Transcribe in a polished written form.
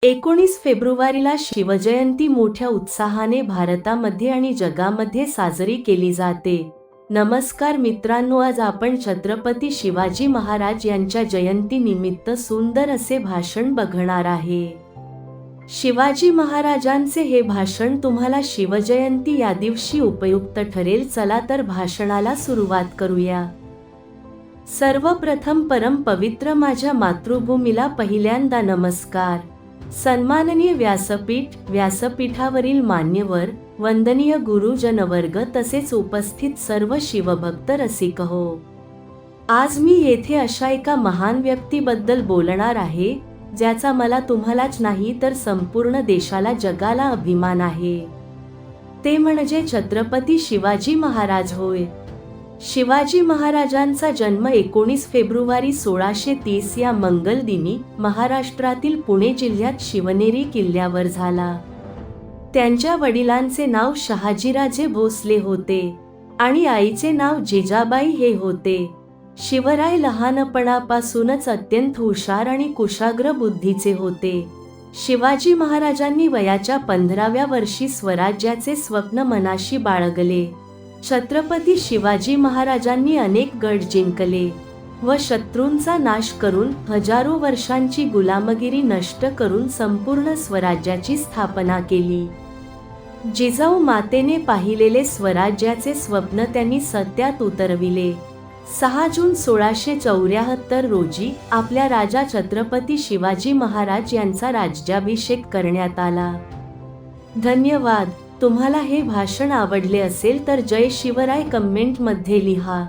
19 फेब्रुवारीला शिवजयंती मोठ्या उत्साहाने भारतामध्ये आणि जगामध्ये साजरी केली जाते। नमस्कार मित्रांनो, आज आपण छत्रपती शिवाजी महाराज यांच्या जयंतीनिमित्त सुंदर असे भाषण बघणार आहे। शिवाजी महाराजांचे हे भाषण तुम्हाला शिवजयंती या दिवशी उपयुक्त ठरेल। चला तर भाषणाला सुरुवात करूया। सर्वप्रथम परम पवित्र माझ्या मातृभूमीला पहिल्यांदा नमस्कार। सन्माननीय व्यासपीठावरील मान्यवर, वंदनीय गुरुजनवर्ग तसेच उपस्थित सर्व शिवभक्त रसिक हो, आज मी येथे अशा एका महान व्यक्तीबद्दल बोलणार आहे ज्याचा मला तुम्हालाच नाही तर संपूर्ण देशाला जगाला अभिमान आहे। ते म्हणजे छत्रपती शिवाजी महाराज होय। शिवाजी महाराजांचा जन्म 19 फेब्रुवारी 1630 या मंगल दिनी महाराष्ट्रातील पुणे जिल्ह्यात शिवनेरी किल्ल्यावर झाला। त्यांच्या वडिलांचे नाव शहाजीराजे भोसले होते आणि आईचे नाव जिजाबाई हे होते। शिवराय लहानपणापासूनच अत्यंत हुशार आणि कुशाग्र बुद्धीचे होते। शिवाजी महाराजांनी वयाच्या 15व्या वर्षी स्वराज्याचे स्वप्न मनाशी बाळगले। छत्रपती शिवाजी महाराजांनी अनेक गड जिंकले व शत्रूंचा नाश करून हजारो वर्षांची गुलामगिरी नष्ट करून संपूर्ण स्वराज्याची स्थापना केली। जिजाऊ मातेने पाहिलेले स्वराज्याचे स्वप्न त्यांनी सत्यात उतरविले। 6 जून 1674 रोजी आपल्या राजा छत्रपती शिवाजी महाराज यांचा राज्याभिषेक करण्यात आला। धन्यवाद। तुम्हाला हे भाषण आवडले असेल तर जय शिवराय कमेंटमध्ये लिहा।